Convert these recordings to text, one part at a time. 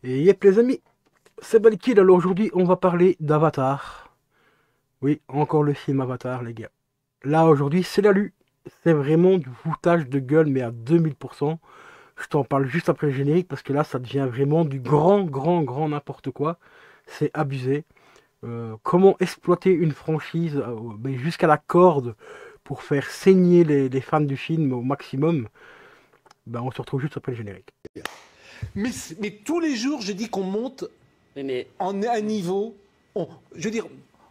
Et yep les amis, c'est Balkid, alors aujourd'hui on va parler d'Avatar. Oui, encore le film Avatar les gars. Là aujourd'hui c'est la lu. C'est vraiment du foutage de gueule mais à 2000%. Je t'en parle juste après le générique parce que là ça devient vraiment du grand n'importe quoi. C'est abusé. Comment exploiter une franchise mais jusqu'à la corde pour faire saigner les fans du film au maximum. Ben, on se retrouve juste après le générique. Mais tous les jours, je dis qu'on monte en un niveau. Je veux dire,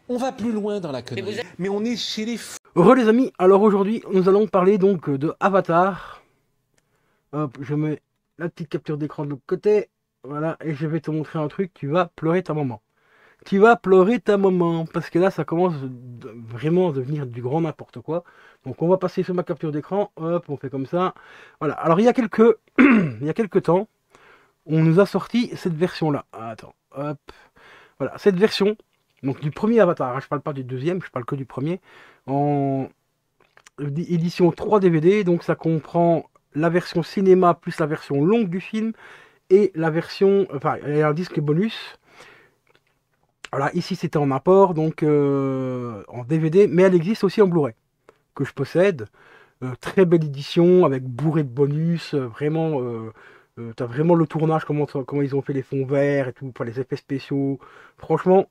on va plus loin dans la connerie. Mais on est chez les fous. Heureux les amis, alors aujourd'hui nous allons parler donc de Avatar. Hop, je mets la petite capture d'écran de l'autre côté. Voilà, et je vais te montrer un truc, tu vas pleurer ta maman. Tu vas pleurer ta maman, parce que là ça commence vraiment à devenir du grand n'importe quoi. Donc on va passer sur ma capture d'écran, hop, on fait comme ça. Voilà, alors il y a quelques, il y a quelques temps, on nous a sorti cette version-là. Attends, hop, voilà, cette version, donc du premier Avatar, hein, je parle pas du deuxième, je parle que du premier, en édition 3 DVD, donc ça comprend la version cinéma plus la version longue du film et la version, enfin, il y a un disque bonus. Voilà, ici c'était en apport, donc en DVD, mais elle existe aussi en Blu-ray, que je possède. Très belle édition, avec bourré de bonus, vraiment, t'as vraiment le tournage, comment ils ont fait les fonds verts et tout, enfin, les effets spéciaux. Franchement,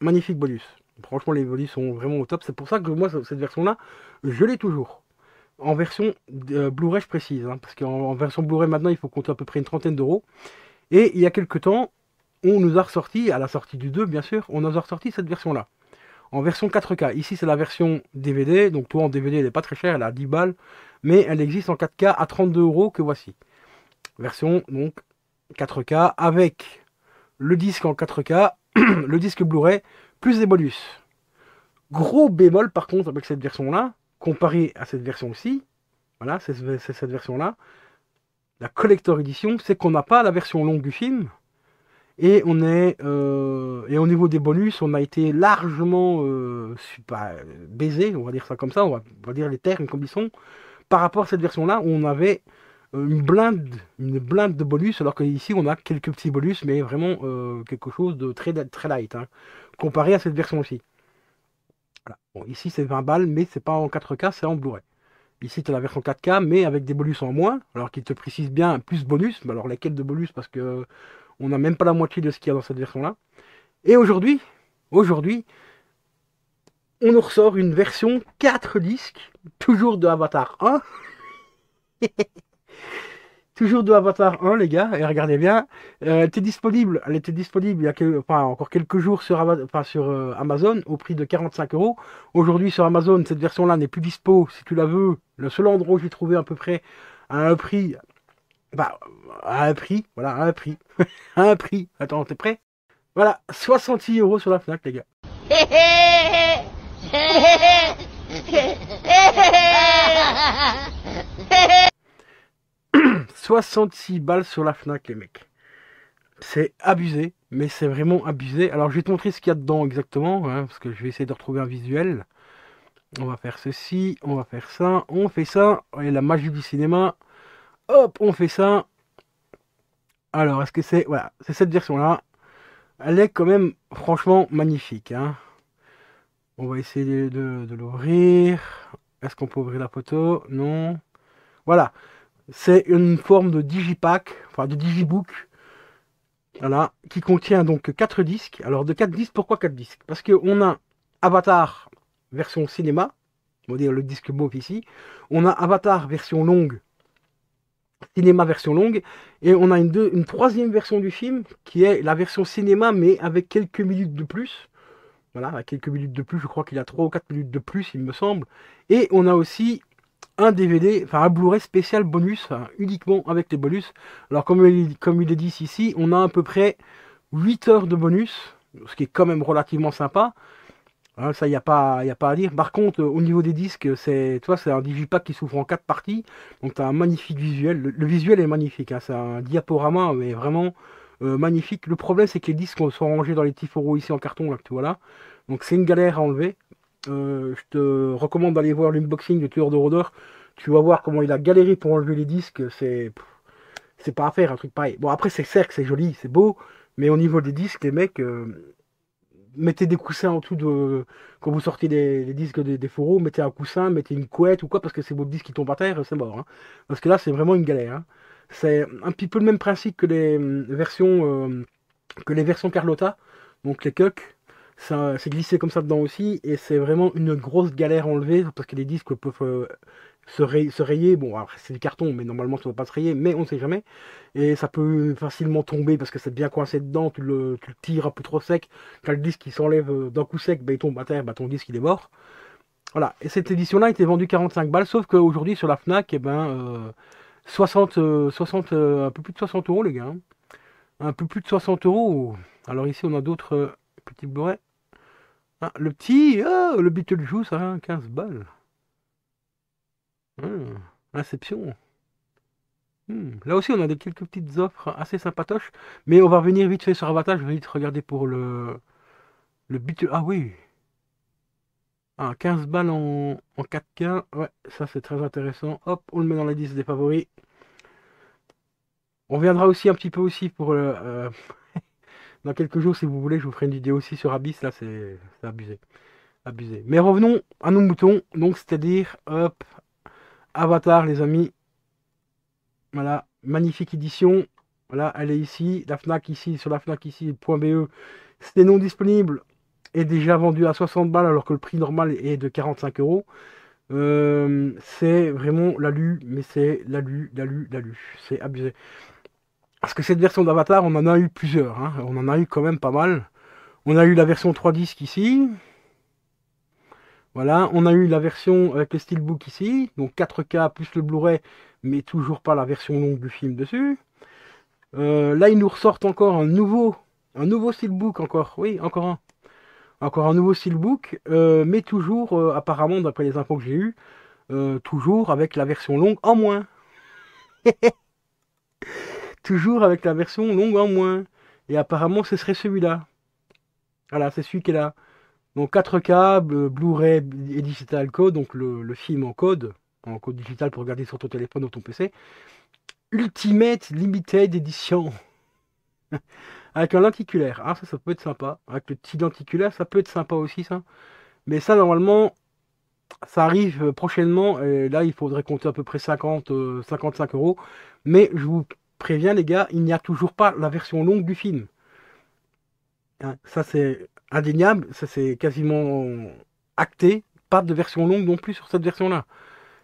magnifique bonus. Franchement, les bonus sont vraiment au top. C'est pour ça que moi, cette version-là, je l'ai toujours. En version Blu-ray, je précise, hein, parce qu'en version Blu-ray maintenant, il faut compter à peu près une trentaine d'euros. Et il y a quelques temps, on nous a ressorti, à la sortie du 2, bien sûr, on nous a ressorti cette version-là. En version 4K. Ici, c'est la version DVD. Donc, toi, en DVD, elle n'est pas très chère, elle a 10 balles. Mais elle existe en 4K à 32 euros que voici. Version, donc, 4K avec le disque en 4K, le disque Blu-ray, plus des bonus. Gros bémol, par contre, avec cette version-là, comparé à cette version-ci, voilà, c'est cette version-là, la Collector Edition, c'est qu'on n'a pas la version longue du film. Et on est et au niveau des bonus, on a été largement baisé, on va dire ça comme ça, on va dire les termes comme ils sont, par rapport à cette version-là où on avait une blinde de bonus, alors qu'ici on a quelques petits bonus, mais vraiment quelque chose de très light, hein, comparé à cette version-ci. Voilà. Bon, ici c'est 20 balles, mais c'est pas en 4K, c'est en Blu-ray. Ici tu as la version 4K, mais avec des bonus en moins, alors qu'ils te précisent bien plus bonus, mais alors lesquels de bonus, parce que on n'a même pas la moitié de ce qu'il y a dans cette version-là. Et aujourd'hui, on nous ressort une version 4 disques, toujours de Avatar 1. Toujours de Avatar 1, les gars, et regardez bien. Elle était disponible il y a encore quelques jours sur, Amazon au prix de 45 euros. Aujourd'hui sur Amazon, cette version-là n'est plus dispo. Si tu la veux, le seul endroit où j'ai trouvé à peu près à un prix, voilà, à un prix, à un prix. Attends, t'es prêt? Voilà, 66 euros sur la Fnac, les gars. 66 balles sur la Fnac, les mecs. C'est abusé, mais c'est vraiment abusé. Alors, je vais te montrer ce qu'il y a dedans exactement, hein, parce que je vais essayer de retrouver un visuel. On va faire ceci, on va faire ça, on fait ça. Et la magie du cinéma. Hop, on fait ça. Alors, est-ce que c'est... Voilà, c'est cette version-là. Elle est quand même, franchement, magnifique, hein. On va essayer de l'ouvrir. Est-ce qu'on peut ouvrir la photo? Non. Voilà. C'est une forme de digipack, enfin de digibook, voilà, qui contient donc 4 disques. Alors de 4 disques, pourquoi 4 disques? Parce qu'on a Avatar version cinéma, on va dire le disque mauve ici. On a Avatar version longue, cinéma version longue. Et on a une troisième version du film, qui est la version cinéma, mais avec quelques minutes de plus. Voilà, avec quelques minutes de plus, je crois qu'il y a 3 ou 4 minutes de plus, il me semble. Et on a aussi un DVD, enfin un Blu-ray spécial bonus, enfin, uniquement avec les bonus. Alors comme il est dit ici, on a à peu près 8 heures de bonus, ce qui est quand même relativement sympa. Hein, ça, il n'y a pas à dire. Par contre, au niveau des disques, c'est un digipack qui s'ouvre en 4 parties. Donc tu as un magnifique visuel. Le visuel est magnifique, hein, c'est un diaporama, mais vraiment magnifique. Le problème, c'est que les disques sont rangés dans les petits fourreaux ici en carton, là, que tu vois là. Donc c'est une galère à enlever. Je te recommande d'aller voir l'unboxing de Tueur de Rôdeur. Tu vas voir comment il a galéré pour enlever les disques. c'est pas à faire un truc pareil. Bon, après, c'est certes, c'est joli, c'est beau, mais au niveau des disques, les mecs, mettez des coussins en dessous de. Quand vous sortez les disques des fourreaux, mettez un coussin, mettez une couette ou quoi, parce que c'est votre disque qui tombe à terre, c'est mort, hein. Parce que là, c'est vraiment une galère, hein. C'est un petit peu le même principe que les versions Carlotta, donc les cucks. Ça, c'est glissé comme ça dedans aussi, et c'est vraiment une grosse galère à enlever, parce que les disques peuvent se rayer. Bon, après, c'est du carton, mais normalement, ça ne va pas se rayer, mais on ne sait jamais. Et ça peut facilement tomber parce que c'est bien coincé dedans, tu le tires un peu trop sec. Quand le disque il s'enlève d'un coup sec, ben, il tombe à terre, ben, ton disque il est mort. Voilà, et cette édition-là était vendue 45 balles, sauf qu'aujourd'hui sur la FNAC, eh ben, 60 un peu plus de 60 euros les gars, hein. Un peu plus de 60 euros. Alors ici on a d'autres petits Blu-ray. Ah, le petit, le Beetlejuice, hein, 15 balles. Inception. Là aussi, on a quelques petites offres assez sympatoches. Mais on va revenir vite fait sur Avatar. Je vais vite regarder pour le Beetle. Ah oui. Ah, 15 balles en 4K. Ouais, ça c'est très intéressant. Hop, on le met dans la liste des favoris. On reviendra aussi un petit peu aussi pour dans quelques jours, si vous voulez, je vous ferai une vidéo aussi sur Abyss. Là, c'est abusé. Abusé. Mais revenons à nos moutons. Donc, c'est-à-dire, hop, Avatar, les amis. Voilà, magnifique édition. Voilà, elle est ici. La FNAC ici, sur la FNAC ici, .be. C'était non disponible et déjà vendu à 60 balles alors que le prix normal est de 45 euros. C'est vraiment l'alu, mais c'est l'alu, l'alu, l'alu. C'est abusé. Parce que cette version d'Avatar, on en a eu plusieurs, hein. On en a eu quand même pas mal. On a eu la version 3 disques ici. Voilà, on a eu la version avec le steelbook ici, donc 4K plus le Blu-ray, mais toujours pas la version longue du film dessus. Là, ils nous ressortent encore un nouveau steelbook encore, oui, encore un nouveau steelbook, mais toujours, apparemment, d'après les infos que j'ai eues, toujours avec la version longue en moins. Toujours avec la version longue en moins. Et apparemment, ce serait celui-là. Voilà, c'est celui qui est là. Donc 4K, Blu-ray et Digital Code, donc le film en code digital pour regarder sur ton téléphone ou ton PC. Ultimate Limited Edition. Avec un lenticulaire. Ah, ça peut être sympa. Avec le petit lenticulaire, ça peut être sympa aussi, ça. Mais ça, normalement, ça arrive prochainement. Et là, il faudrait compter à peu près 55 euros. Mais je vous préviens, les gars, il n'y a toujours pas la version longue du film. Hein, ça, c'est indéniable. Ça, c'est quasiment acté. Pas de version longue non plus sur cette version-là.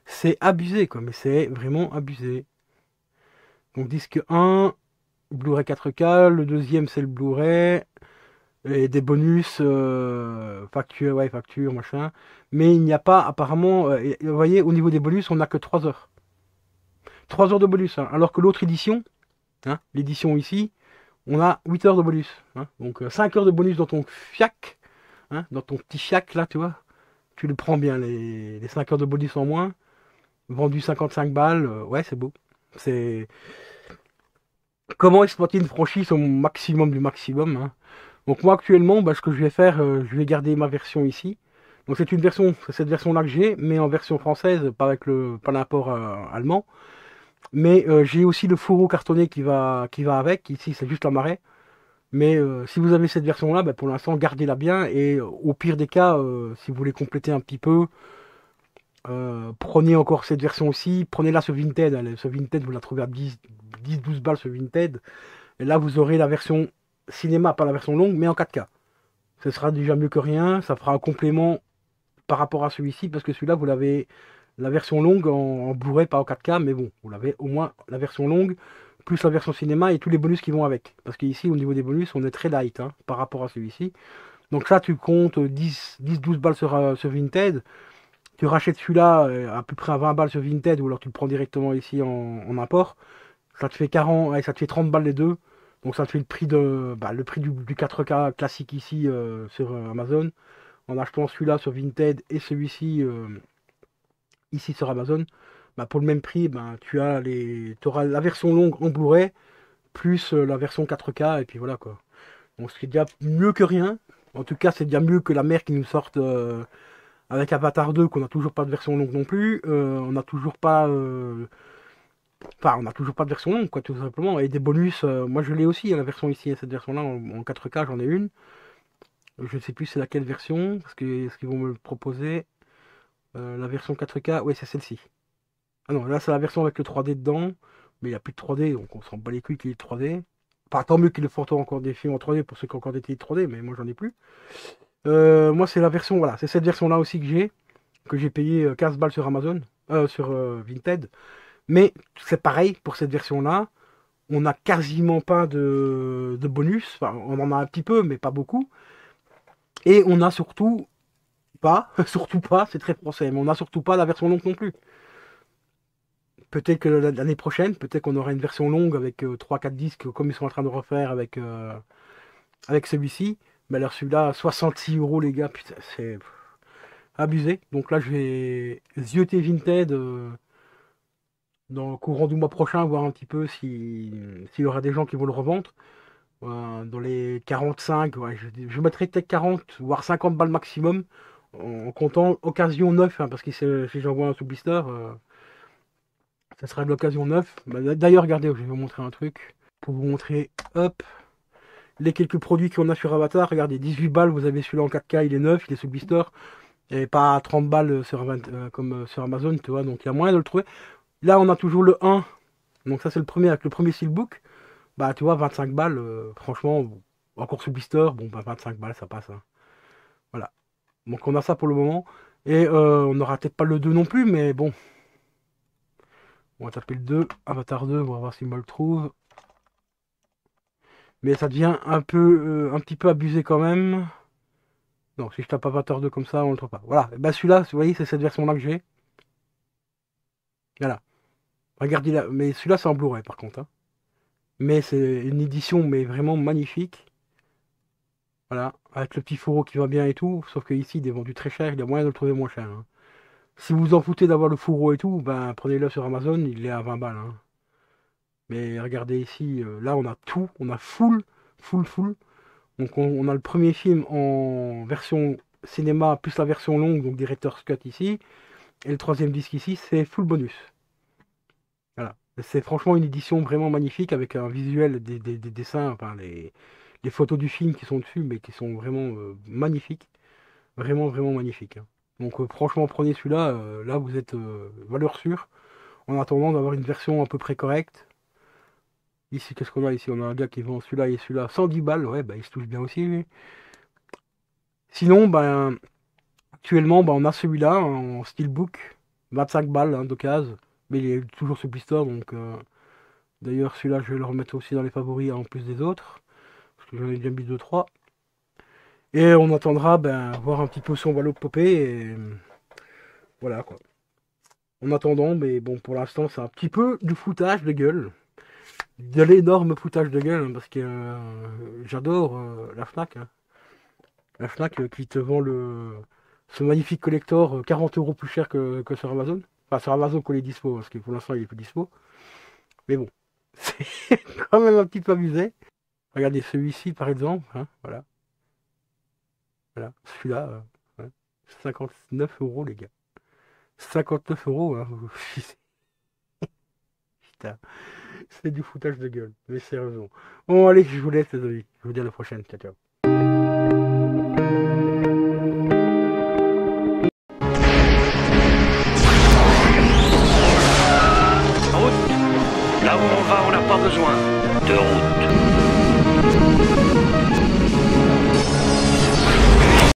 C'est abusé, quoi. Mais c'est vraiment abusé. Donc, disque 1, Blu-ray 4K. Le deuxième, c'est le Blu-ray. Et des bonus, facture, machin. Mais il n'y a pas, apparemment, vous voyez, au niveau des bonus, on n'a que 3 heures. 3 heures de bonus, hein, alors que l'autre édition, hein, l'édition ici, on a 8 heures de bonus. Hein, donc 5 heures de bonus dans ton fiac, hein, dans ton petit fiac, là, tu vois. Tu le prends bien, les 5 heures de bonus en moins. Vendu 55 balles, ouais, c'est beau. C'est comment exploiter une franchise au maximum du maximum, hein. Donc moi actuellement, bah, ce que je vais faire, je vais garder ma version ici. Donc c'est cette version-là que j'ai, mais en version française, pas l'import allemand. Mais j'ai aussi le fourreau cartonné qui va avec. Ici, c'est juste la marée. Mais si vous avez cette version-là, bah, pour l'instant, gardez-la bien. Et au pire des cas, si vous voulez compléter un petit peu, prenez encore cette version aussi. Prenez-la sur Vinted. Sur Vinted, vous la trouvez à 10-12 balles sur Vinted. Et là, vous aurez la version cinéma, pas la version longue, mais en 4K. Ce sera déjà mieux que rien. Ça fera un complément par rapport à celui-ci, parce que celui-là, vous l'avez la version longue en Blu-ray, pas en 4K, mais bon, vous l'avez au moins la version longue, plus la version cinéma et tous les bonus qui vont avec. Parce qu'ici, au niveau des bonus, on est très light, hein, par rapport à celui-ci. Donc ça, tu comptes 10-12 balles sur Vinted. Tu rachètes celui-là à peu près à 20 balles sur Vinted, ou alors tu le prends directement ici en import. Ça te fait 40, ça te fait 30 balles les deux. Donc ça te fait le prix du 4K classique ici sur Amazon. En achetant celui-là sur Vinted et celui-ci ici sur Amazon, bah, pour le même prix, bah, tu auras la version longue en Blu-ray plus la version 4K et puis voilà quoi. Donc ce qui est déjà mieux que rien. En tout cas, c'est déjà mieux que la mère qui nous sorte avec Avatar 2 qu'on n'a toujours pas de version longue non plus. On n'a toujours pas Enfin, on n'a toujours pas de version longue, quoi, tout simplement. Et des bonus, moi je l'ai aussi, la version ici, cette version-là, en 4K, j'en ai une. Je ne sais plus c'est laquelle version, parce que ce qu'ils vont me le proposer. La version 4K, oui, c'est celle-ci. Ah non, là c'est la version avec le 3D dedans, mais il n'y a plus de 3D, donc on s'en bat les couilles qu'il y ait 3D. Enfin, tant mieux qu'il le fasse encore des films en 3D pour ceux qui ont encore des télé 3D, mais moi j'en ai plus. Moi c'est la version, voilà, c'est cette version-là aussi que j'ai payé 15 balles sur Amazon, sur Vinted. Mais c'est pareil pour cette version-là. On n'a quasiment pas de bonus. Enfin, on en a un petit peu, mais pas beaucoup. Et on n'a surtout pas, surtout pas, c'est très français, mais on n'a surtout pas la version longue non plus. Peut-être que l'année prochaine, peut-être qu'on aura une version longue avec 3-4 disques, comme ils sont en train de refaire avec celui-ci. Mais alors celui-là, 66 euros les gars, putain, c'est abusé. Donc là, je vais zioter Vinted dans le courant du mois prochain, voir un petit peu s'il y aura des gens qui vont le revendre. Dans les 45, ouais, je mettrai peut-être 40, voire 50 balles maximum, en comptant occasion 9, hein, parce que si j'envoie un sous blister, ça sera de l'occasion 9. Bah, d'ailleurs, regardez, je vais vous montrer un truc, pour vous montrer, hop, les quelques produits qu'on a sur Avatar. Regardez, 18 balles, vous avez celui-là en 4K, il est neuf, il est sous blister, et pas 30 balles comme sur Amazon, tu vois, donc il y a moyen de le trouver. Là, on a toujours le 1, donc ça c'est le premier, avec le premier steelbook. Bah, tu vois, 25 balles, franchement, encore sous blister, bon, bah, 25 balles, ça passe, hein. Voilà. Donc, on a ça pour le moment. Et on n'aura peut-être pas le 2 non plus, mais bon. On va taper le 2, Avatar 2, on va voir s'il me le trouve. Mais ça devient un petit peu abusé quand même. Non, si je tape Avatar 2 comme ça, on le trouve pas. Voilà. Bah, celui-là, vous voyez, c'est cette version-là que j'ai. Voilà. Regardez là. Mais celui-là, c'est en Blu-ray, par contre, hein. Mais c'est une édition, mais vraiment magnifique. Voilà, avec le petit fourreau qui va bien et tout, sauf que ici il est vendu très cher, il y a moyen de le trouver moins cher, hein. Si vous vous en foutez d'avoir le fourreau et tout, ben prenez-le sur Amazon, il est à 20 balles, hein. Mais regardez ici, là on a tout, on a full. Donc on a le premier film en version cinéma plus la version longue, donc Director's Cut ici, et le troisième disque ici, c'est full bonus. Voilà, c'est franchement une édition vraiment magnifique avec un visuel des dessins, enfin les photos du film qui sont dessus, mais qui sont vraiment magnifiques. Vraiment magnifiques, hein. Donc franchement, prenez celui-là. Là, vous êtes valeur sûre. En attendant d'avoir une version à peu près correcte. Ici, qu'est-ce qu'on a ici? On a un gars qui vend celui-là et celui-là 110 balles. Ouais, bah il se touche bien aussi, lui. Sinon, ben, actuellement, ben, on a celui-là en steelbook. 25 balles, hein, d'occasion. Mais il est toujours sous blister, donc... D'ailleurs, celui-là, je vais le remettre aussi dans les favoris en plus des autres. Parce que j'en ai déjà mis 2-3. Et on attendra, ben, voir un petit peu si on va le popper. Et voilà, quoi. En attendant, mais bon, pour l'instant, c'est un petit peu du foutage de gueule. De l'énorme foutage de gueule, hein, parce que j'adore la Fnac, hein. La Fnac qui te vend ce magnifique collector 40 euros plus cher que sur Amazon. Enfin, sur Amazon qu'on est dispo, parce que pour l'instant, il est plus dispo. Mais bon, c'est quand même un petit peu abusé. Regardez celui-ci, par exemple, hein, voilà. Voilà, celui-là, ouais, 59 euros, les gars. 59 euros, hein. Putain, c'est du foutage de gueule, mais sérieusement. Bon, allez, je vous laisse, les amis. Je vous dis à la prochaine. Ciao, ciao. Route. Là où on va, on n'a pas besoin de route.